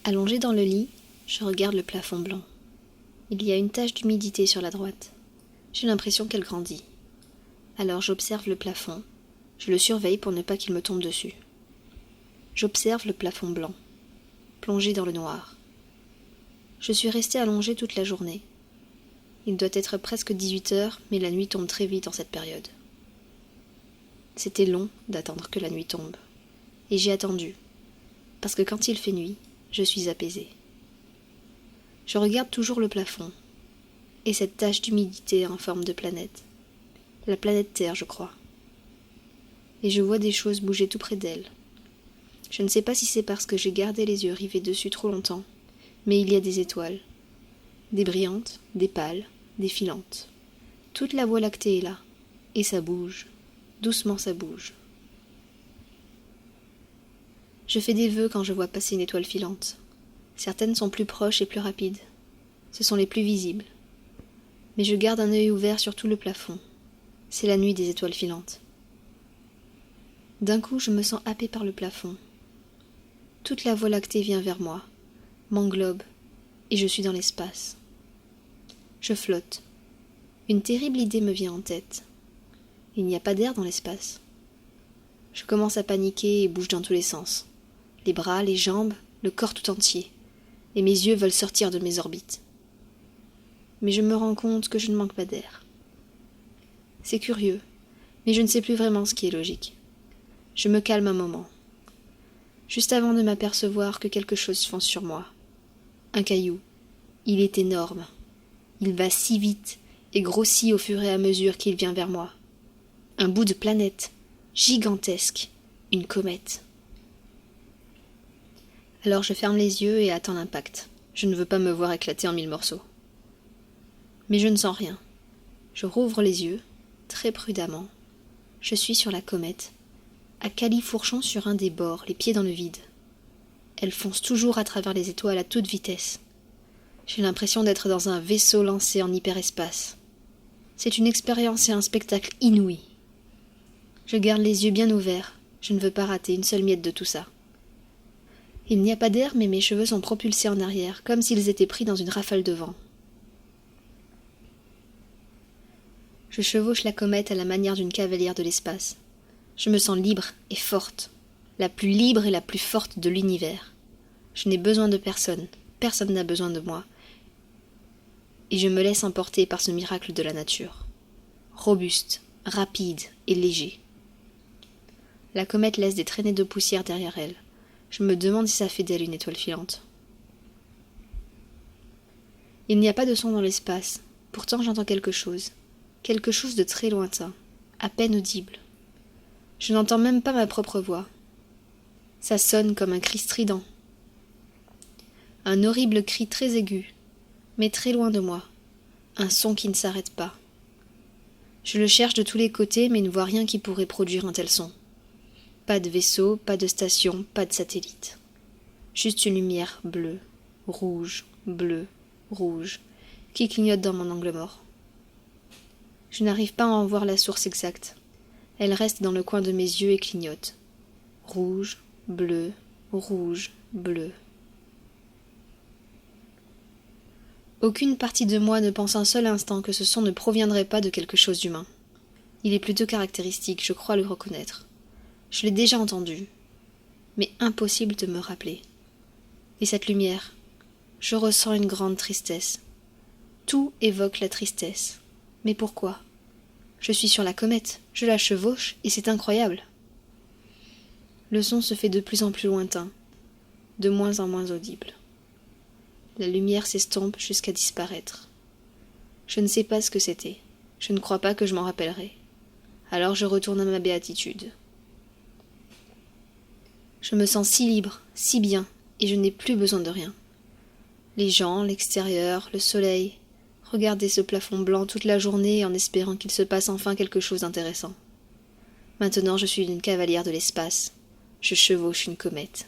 Allongée dans le lit, je regarde le plafond blanc. Il y a une tache d'humidité sur la droite. J'ai l'impression qu'elle grandit. Alors j'observe le plafond. Je le surveille pour ne pas qu'il me tombe dessus. J'observe le plafond blanc, plongé dans le noir. Je suis restée allongée toute la journée. Il doit être presque 18 heures, mais la nuit tombe très vite en cette période. C'était long d'attendre que la nuit tombe. Et j'ai attendu, parce que quand il fait nuit, je suis apaisée. Je regarde toujours le plafond, et cette tache d'humidité en forme de planète. La planète Terre, je crois. Et je vois des choses bouger tout près d'elle. Je ne sais pas si c'est parce que j'ai gardé les yeux rivés dessus trop longtemps, mais il y a des étoiles. Des brillantes, des pâles, des filantes. Toute la Voie lactée est là, et ça bouge. Doucement ça bouge. Je fais des vœux quand je vois passer une étoile filante. Certaines sont plus proches et plus rapides. Ce sont les plus visibles. Mais je garde un œil ouvert sur tout le plafond. C'est la nuit des étoiles filantes. D'un coup, je me sens happée par le plafond. Toute la Voie lactée vient vers moi, m'englobe, et je suis dans l'espace. Je flotte. Une terrible idée me vient en tête. Il n'y a pas d'air dans l'espace. Je commence à paniquer et bouge dans tous les sens. Les bras, les jambes, le corps tout entier. Et mes yeux veulent sortir de mes orbites. Mais je me rends compte que je ne manque pas d'air. C'est curieux, mais je ne sais plus vraiment ce qui est logique. Je me calme un moment. Juste avant de m'apercevoir que quelque chose fonce sur moi. Un caillou. Il est énorme. Il va si vite et grossit au fur et à mesure qu'il vient vers moi. Un bout de planète, gigantesque, une comète. Alors je ferme les yeux et attends l'impact. Je ne veux pas me voir éclater en 1000 morceaux. Mais je ne sens rien. Je rouvre les yeux, très prudemment. Je suis sur la comète, à califourchon sur un des bords, les pieds dans le vide. Elle fonce toujours à travers les étoiles à toute vitesse. J'ai l'impression d'être dans un vaisseau lancé en hyperespace. C'est une expérience et un spectacle inouï. Je garde les yeux bien ouverts. Je ne veux pas rater une seule miette de tout ça. Il n'y a pas d'air, mais mes cheveux sont propulsés en arrière, comme s'ils étaient pris dans une rafale de vent. Je chevauche la comète à la manière d'une cavalière de l'espace. Je me sens libre et forte, la plus libre et la plus forte de l'univers. Je n'ai besoin de personne, personne n'a besoin de moi. Et je me laisse emporter par ce miracle de la nature. Robuste, rapide et léger. La comète laisse des traînées de poussière derrière elle. Je me demande si ça fait d'elle une étoile filante. Il n'y a pas de son dans l'espace. Pourtant j'entends quelque chose de très lointain, à peine audible. Je n'entends même pas ma propre voix. Ça sonne comme un cri strident. Un horrible cri très aigu, mais très loin de moi. Un son qui ne s'arrête pas. Je le cherche de tous les côtés, mais ne vois rien qui pourrait produire un tel son. Pas de vaisseau, pas de station, pas de satellite. Juste une lumière bleue, rouge, qui clignote dans mon angle mort. Je n'arrive pas à en voir la source exacte. Elle reste dans le coin de mes yeux et clignote. Rouge, bleu, rouge, bleu. Aucune partie de moi ne pense un seul instant que ce son ne proviendrait pas de quelque chose d'humain. Il est plutôt caractéristique, je crois le reconnaître. Je l'ai déjà entendu, mais impossible de me rappeler. Et cette lumière, je ressens une grande tristesse. Tout évoque la tristesse. Mais pourquoi ? Je suis sur la comète, je la chevauche, et c'est incroyable. Le son se fait de plus en plus lointain, de moins en moins audible. La lumière s'estompe jusqu'à disparaître. Je ne sais pas ce que c'était. Je ne crois pas que je m'en rappellerai. Alors je retourne à ma béatitude. Je me sens si libre, si bien, et je n'ai plus besoin de rien. Les gens, l'extérieur, le soleil, regarder ce plafond blanc toute la journée en espérant qu'il se passe enfin quelque chose d'intéressant. Maintenant je suis une cavalière de l'espace. Je chevauche une comète.